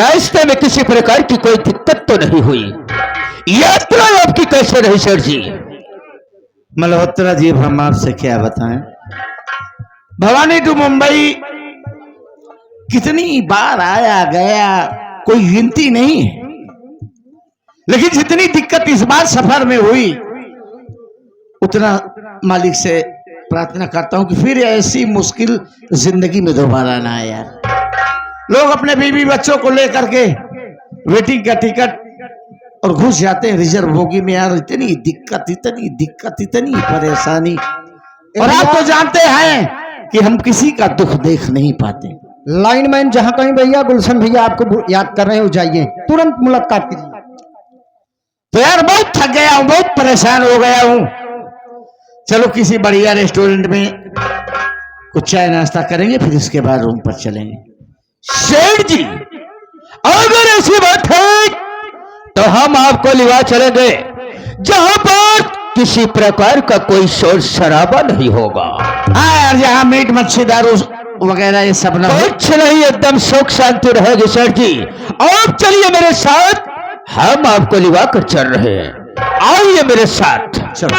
रास्ते में किसी प्रकार की कोई दिक्कत तो नहीं हुई? यात्रा आपकी कैसे रही सेठ जी? मल्होत्रा जी, हम आपसे क्या बताएं। भवानी टू मुंबई कितनी बार आया गया, कोई गिनती नहीं है। लेकिन जितनी दिक्कत इस बार सफर में हुई, उतना मालिक से प्रार्थना करता हूं कि फिर ऐसी मुश्किल जिंदगी में दोबारा ना आए। यार, लोग अपने बीवी बच्चों को लेकर के वेटिंग का टिकट और घुस जाते हैं रिजर्व बोगी में। यार, इतनी दिक्कत, इतनी परेशानी। और आप तो जानते हैं कि हम किसी का दुख देख नहीं पाते। लाइनमैन जहां कहीं भैया, गुलशन भैया आपको याद कर रहे हो, जाइए तुरंत मुलाकात कीजिए। तो यार बहुत थक गया हूं, बहुत परेशान हो गया हूं। चलो किसी बढ़िया रेस्टोरेंट में कुछ चाय नाश्ता करेंगे, फिर इसके बाद रूम पर चलेंगे। सेठ जी, अगर ऐसी बात है तो हम आपको लिवा चलेंगे जहां पर किसी प्रकार का कोई शोर शराबा नहीं होगा। हाँ यार, जहां मीट मच्छी दारू वगैरह ये सब ना हो। कुछ नहीं, एकदम सुख शांति रहेगी सेठ जी। आप चलिए मेरे साथ, हम आपको लिवा कर चल रहे हैं। आइए मेरे साथ। चलो।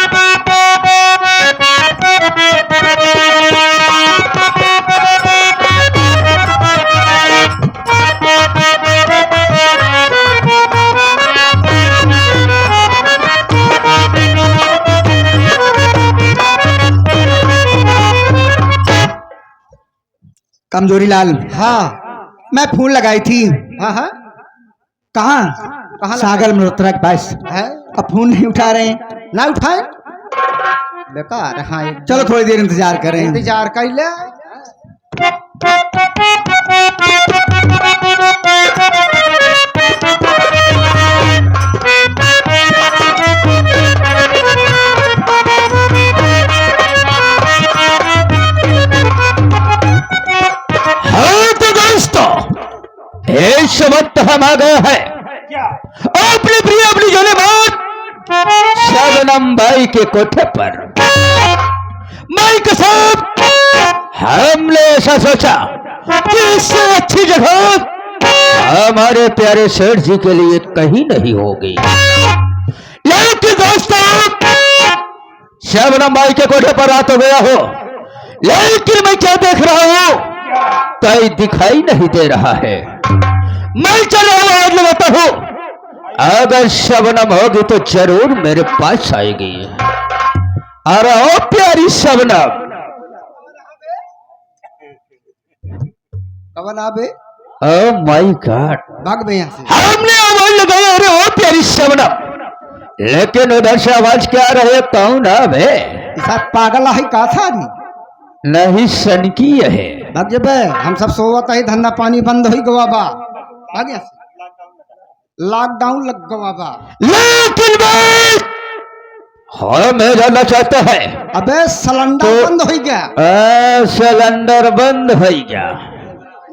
कमजोरी लाल, हाँ मैं फोन लगाई थी। हाँ हाँ, कहाँ सागर मल्होत्रा के पास है। अब फोन नहीं उठा रहे हैं। ना उठाए बेकार। हाँ, चलो थोड़ी देर इंतजार करें। इंतजार कर ले। इस वक्त हम आ गए हैं अपने प्रिय अपनी जाने बात शबनम बाई के कोठे पर। माई के साथ हमने ऐसा सोचा कि इससे अच्छी जगह हमारे प्यारे सेठ जी के लिए कहीं नहीं होगी। लेकिन दोस्तों, शबनम बाई के कोठे पर आ तो गया हो, लेकिन मैं क्या देख रहा हूं, कहीं दिखाई नहीं दे रहा है। मैं चलो आज लगाता हूं, अगर शबनम होगी तो जरूर मेरे पास आएगी। अरे ओ प्यारी शबनम, कवन आबे। ओ माय गॉड, भाग में यहाँ से। हमने आवाज लगाई, अरे ओ प्यारी शबनम, लेकिन उधर से आवाज क्या आ रही है? कौन आवे? पागल है का था नहीं, सनकी है। भाग जबे, हम सब सोवत है, धंधा पानी बंद हो गवा बा। भाग यहाँ से, लॉकडाउन लग गवा बा। लेकिन भाई हमें जानना चाहते हैं। अबे सिलेंडर तो बंद हो गया। सिलेंडर बंद हो गया,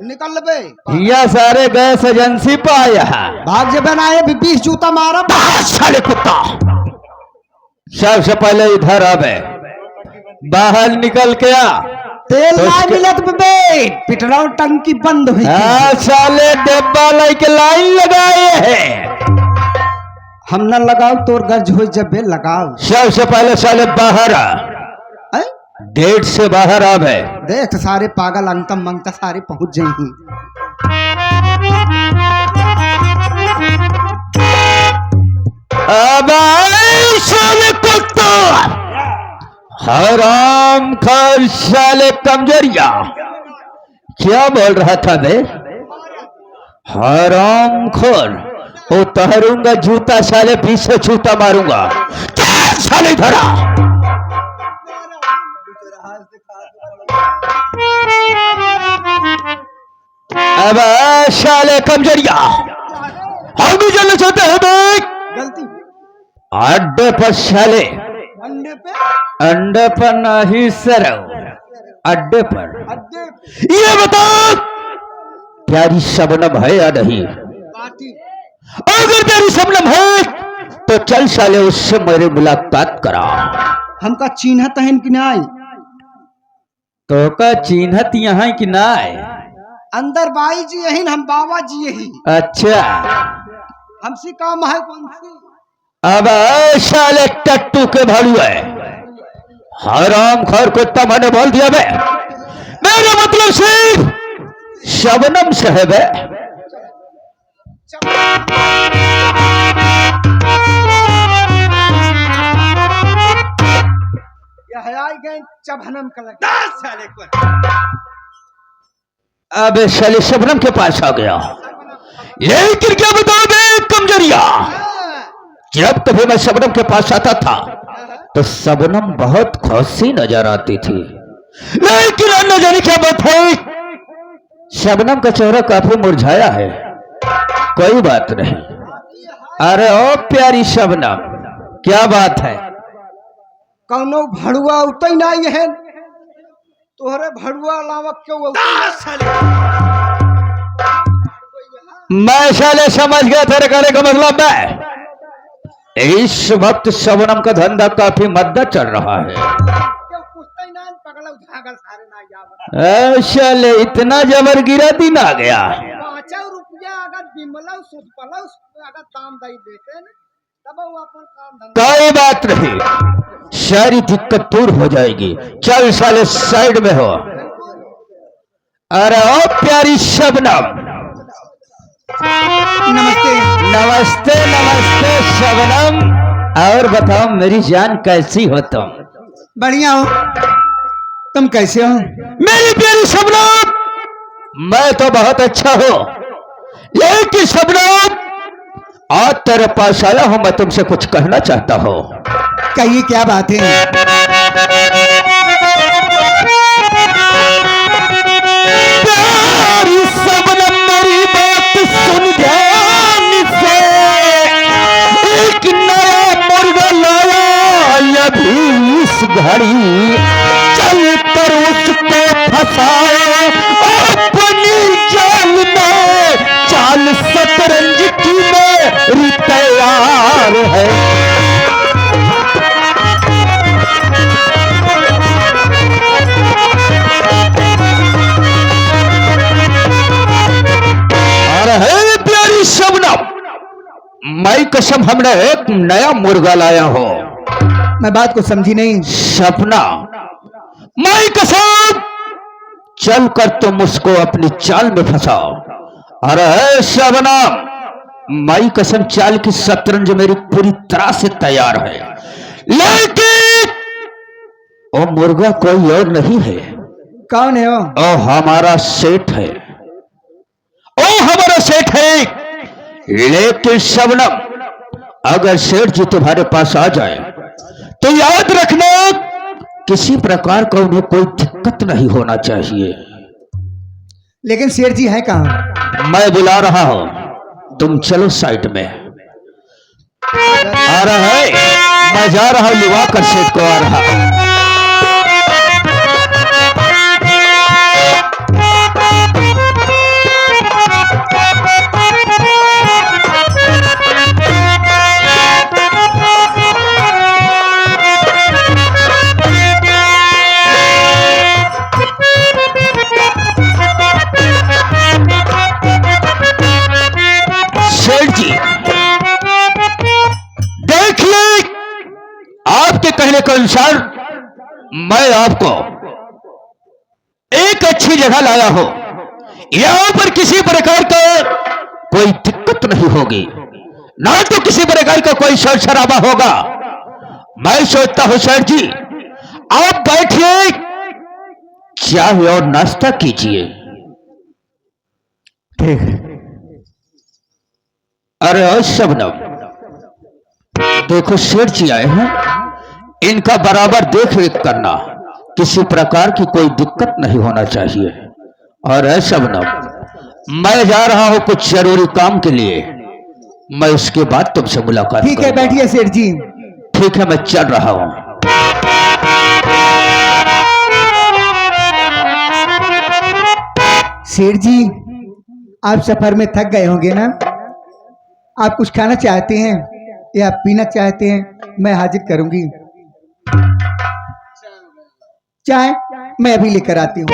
निकल बे। यह सारे गैस एजेंसी पे आया है। भाग जबे ना, ये 20 जूता मारा। साले कुत्ता, सबसे पहले इधर आवे, बाहर निकल के आ। तेल तो ना मिलत बे, पेट्रोल टंकी बंद हुई। साले डिब्बा लेके लाइन लगाए हैं। हम न लगाओ तोर गर्ज हो जबे लगाओ। सबसे पहले साले बाहर आ, गेट से बाहर आवे। देख सारे पागल अंतम मंगता सारे पहुंच जाएंगे। अब साले कुत्ता, हराम खोर साले कमजोरिया, क्या बोल रहा था बे? हराम खोर, उतारूंगा जूता साले, 20 जूता मारूंगा। क्या साले धरा? अब साले कमजोरिया, हम भी जानना चाहते हैं भाई। गलती अड्डे पर साले, अंडे पे, अंडे पर नहीं सर, अड्डे पर। ये बताओ प्यारी शबनम है या नहीं? अगर प्यारी शबनम है तो चल साले उससे मेरी मुलाकात करा। हमका चिन्हत है कि नहीं? तो का चिन्हत यहाँ कि नहीं? अंदर बाई जी यही हम बाबा जी यही अच्छा हमसे काम है कौन सी अब साले टट्टू के भाड़ू है हराम खोर को इतना मैंने बोल दिया बे मेरा मतलब सिर्फ शबनम साहब है यह आई गए चबहनम कलर साले को अब साले शबनम के पास आ गया लेकिन क्या बताओ बे कमजोरिया जब कभी मैं शबनम के पास आता था तो शबनम बहुत खुशी नजर आती थी लेकिन अन्य जाने क्या बात है शबनम का चेहरा काफी मुरझाया है कोई बात नहीं अरे ओ प्यारी शबनम क्या बात है कौनो भड़ुआ उतई नहीं है तोहरे भड़ुआ अलावा क्यों मैं साले समझ गया तेरे कहने का मतलब मैं इस वक्त शबनम का धंधा काफी मद्दा चल रहा है साले इतना जबर गिरा दिन आ गया रुपया अगर अगर दाम दई देते तब वो अपन काम कोई बात नहीं सारी दिक्कत दूर हो जाएगी चल साले साइड में हो अरे ओ प्यारी शबनम नमस्ते नमस्ते नमस्ते शबनम और बताओ मेरी जान कैसी हो तुम बढ़िया हो तुम कैसे हो मेरी प्यारी शबनम मैं तो बहुत अच्छा हूँ लेकिन शबनम आज तेरे पास आया हूँ मैं तुमसे कुछ कहना चाहता हूँ कहिए क्या बात है प्यारी शबनम मेरी बात सुन ध्यान से एक नया मुर्गा लाया अभी इस घड़ी चल कर उसको फंसाओ अपनी जाल में चाल शतरंज की मेरी तैयार है है प्यारी शबनम मैं कसम हमने एक नया मुर्गा लाया हो मैं बात को समझी नहीं सपना मैं कसम चल कर तुम उसको अपनी चाल में फंसाओ अरे शबनम मैं कसम चाल की शतरंज मेरी पूरी तरह से तैयार है लेकिन वो मुर्गा कोई और नहीं है कौन है वो ओ हमारा सेठ है ओ हमारा सेठ है लेकिन शबनम अगर सेठ जी तुम्हारे पास आ जाए तो याद रखना किसी प्रकार का उन्हें कोई दिक्कत नहीं होना चाहिए लेकिन सेठ जी है कहाँ मैं बुला रहा हूं तुम चलो साइड में आ रहा है मैं जा रहा हूं युवा कर सेठ को आ रहा हूं कहने के अनुसार मैं आपको एक अच्छी जगह लाया हूं यहां पर किसी प्रकार का कोई दिक्कत नहीं होगी ना तो किसी प्रकार का कोई शोर शराबा होगा मैं सोचता हूं सर जी आप बैठिए चाय और नाश्ता कीजिए ठीक है अरे और शबनम देखो सेठ जी आए हैं इनका बराबर देख रेख करना किसी प्रकार की कोई दिक्कत नहीं होना चाहिए और है शबनम मैं जा रहा हूं कुछ जरूरी काम के लिए मैं उसके बाद तुमसे मुलाकात ठीक है बैठिए सेठ जी ठीक है मैं चल रहा हूं सेठ जी आप सफर में थक गए होंगे ना आप कुछ खाना चाहते हैं या पीना चाहते हैं मैं हाजिर करूंगी चाय मैं अभी लेकर आती हूँ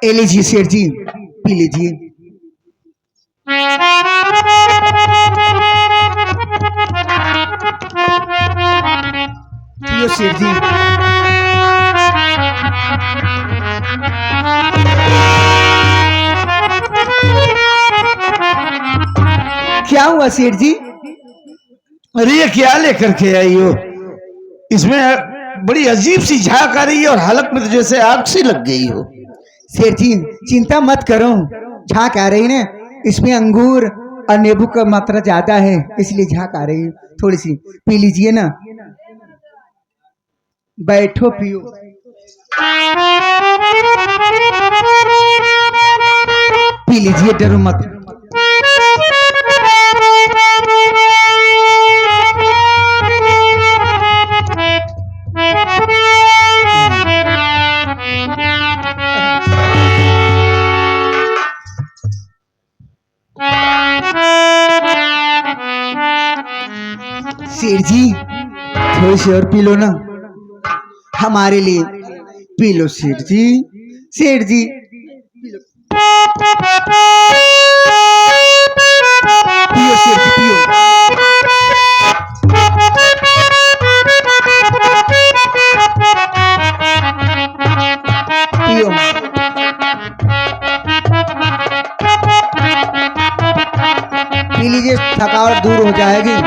ये लीजिए सेठ जी, पी लीजिए। पियो सेठ जी। क्या हुआ सेठ जी? अरे ये क्या लेकर के आई हो? इसमें बड़ी अजीब सी झाग आ रही है और हालत में तो जैसे आग सी लग गई हो। सेठ जी चिंता मत करो, झाग आ रही ना, इसमें अंगूर और नींबू का मात्रा ज्यादा है, इसलिए झाग आ रही है। थोड़ी सी पी लीजिए ना, बैठो पियो। पी लीजिए, डरो मत। सेठ जी थोड़ी सी और पी लो ना, हमारे लिए पी लो सेठ जी। सेठ जी पियो सेठ जी पियो। पियो पी लीजिए, थकावट दूर हो जाएगी।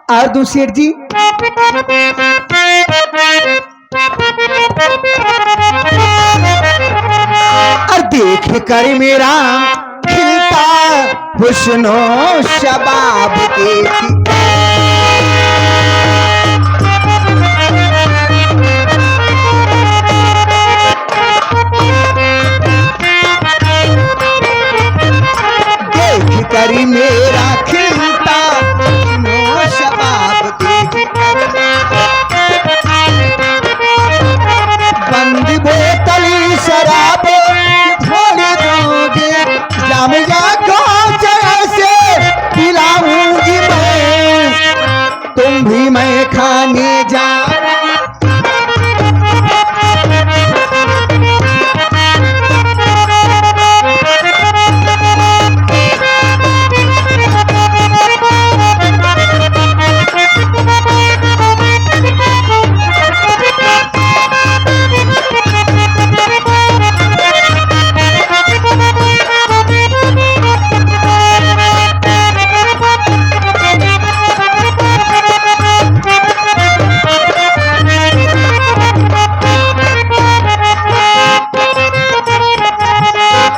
और दो सेठ जी। और देख कर मेरा खिलता हुस्नो शबाब देखी, देख कर मेरा खिलता हुस्नो शबाब देखी, बंद बोतल शराब छोड़ दोगे, जाम या कांच ऐसे पिलाऊंगी मैं, तुम भी मैं खाने जा।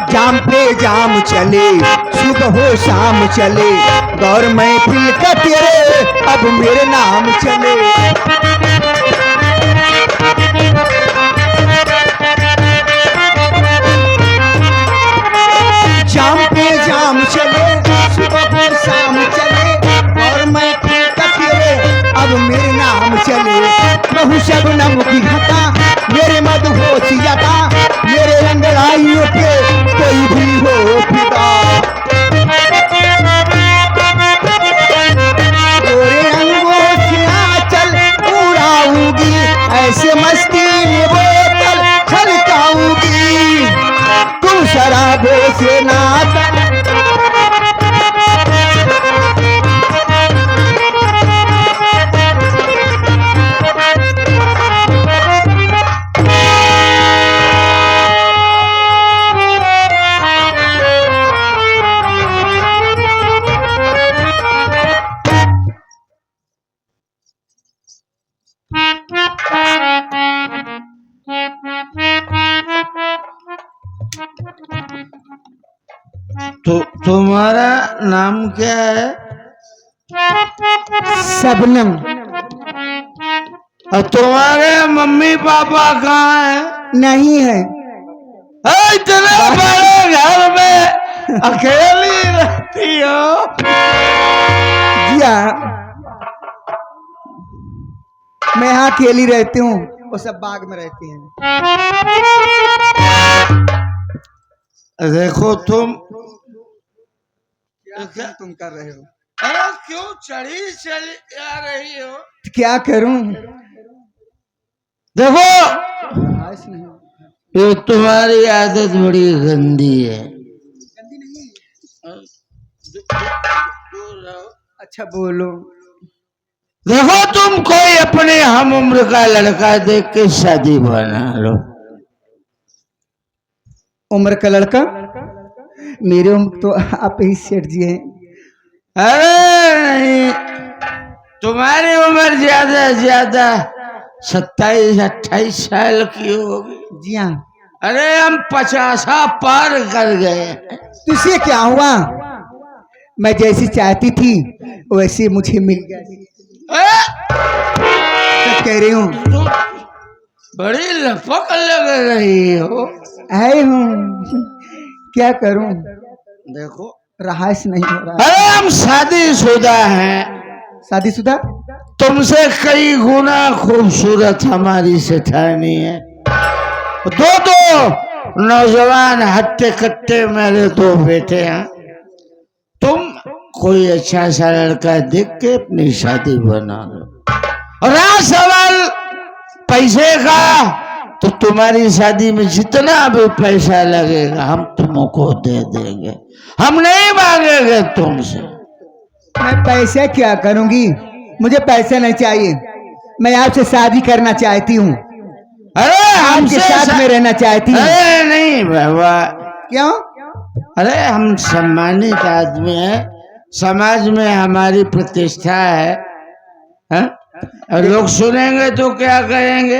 जाम पे जाम चले, सुबह हो शाम चले, दौर महफिल का तेरे अब मेरे नाम चले। जाम पे जाम चले, सुबह हो शाम चले, दौर महफिल का तेरे अब मेरे नाम चले। महू शबनम की घटा मेरे मदहोशियता, मेरे अंगड़ाइयों पे कोई भी हो फिदा, तेरे अंगों चल उड़ाऊंगी, ऐसे मस्ती में बोतल छलकाऊंगी, तुम शराबों से नाता। तो तुम्हारा नाम क्या है? शबनम। और तुम्हारे मम्मी पापा कहाँ हैं? नहीं है। इतने बड़े घर में अकेली रहती हो? जिया मैं यहाँ अकेली रहती हूँ, वो सब बाग में रहती हैं। देखो तुम तुम कर रहे हो? अरे क्यों चढ़ी चली आ रही हो? क्या करूं? देखो आवाज नहीं। ये तुम्हारी आदत बड़ी गंदी है। गंदी नहीं। बोल रहा हो। अच्छा बोलो। देखो तुम कोई अपने हम उम्र का लड़का देख के शादी बना लो। उम्र का लड़का? मेरे उम्र तो आप ही सेठ जी हैं। अरे नहीं, तुम्हारी उम्र ज्यादा 27-28 साल की होगी। जी हाँ। अरे हम 50 पार कर गए। तो इससे क्या हुआ? मैं जैसी चाहती थी वैसे मुझे मिल गया। सच कह रही हूँ। तुम बड़ी लपक लग रही हो। आए हूँ, क्या करूं? देखो रहाइश नहीं हो रहा। अरे हम शादीशुदा हैं। शादीशुदा? तुमसे कई गुना खूबसूरत हमारी सेठानी है। दो नौजवान हट्टे कट्टे मेरे 2 बेटे हैं। तुम कोई अच्छा सा लड़का देख के अपनी शादी बना लो। और रहा सवाल पैसे का, तो तुम्हारी शादी में जितना भी पैसा लगेगा हम तुमको दे देंगे। हम नहीं मांगेंगे तुमसे। मैं पैसे क्या करूंगी? मुझे पैसे नहीं चाहिए। मैं आपसे शादी करना चाहती हूँ। अरे आपके साथ में रहना चाहती हूँ। अरे नहीं बाबा। क्यों? अरे हम सम्मानित आदमी हैं, समाज में हमारी प्रतिष्ठा है, हैं? और लोग सुनेंगे तो क्या कहेंगे?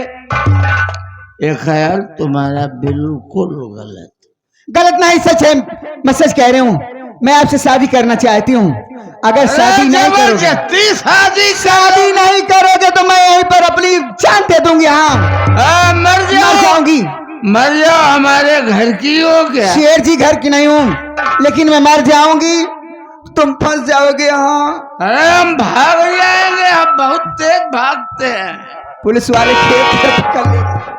ये ख्याल तुम्हारा बिल्कुल गलत नहीं, सच है। मैं सच कह रही हूँ। मैं आपसे शादी करना चाहती हूँ। अगर शादी नहीं करोगे, शादी नहीं करोगे तो मैं यहीं पर अपनी जान दे दूंगी। हाँ, मर जाऊंगी। मर जाओ, हमारे घर की हो क्या? शेर जी घर की नहीं हूँ, लेकिन मैं मर जाऊंगी, तुम फंस जाओगे। हाँ, अरे हम भाग जाएंगे, हम बहुत तेज भागते हैं। पुलिस वाले खेत पर पकड़ लेते।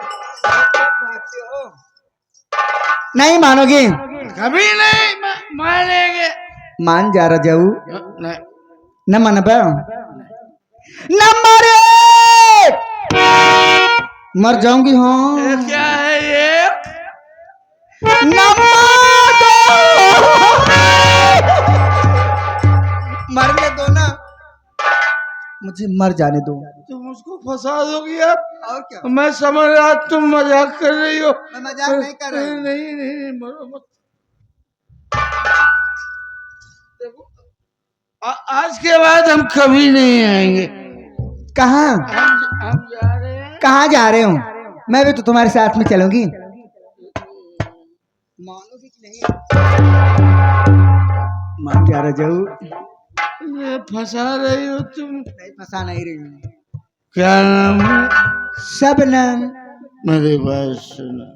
नहीं मानोगे? कभी नहीं मानेंगे। मान जा रहा जाऊ। नहीं। न मन नंबर मर जाऊंगी। हाँ, ये क्या है ये? मरने दो ना, मुझे मर जाने दो। तुम उसको फंसा दोगी यार। और क्या? मैं समझ रहा तुम मजाक कर रही हो। मैं मजाक नहीं कर रही हूँ। नहीं मरो मत। देखो आज के बाद हम कभी नहीं आएंगे। कहाँ? हम जा रहे हैं। कहाँ जा रहे हो? मैं भी तो तुम्हारे साथ में चलूंगी। मानोगी कि नहीं? मान जा रहा जाऊ। फंसा रही हो तुम। नहीं, फंसा नहीं रही हूँ। क्या नाम है? शबनम। मेरी बात सुनो।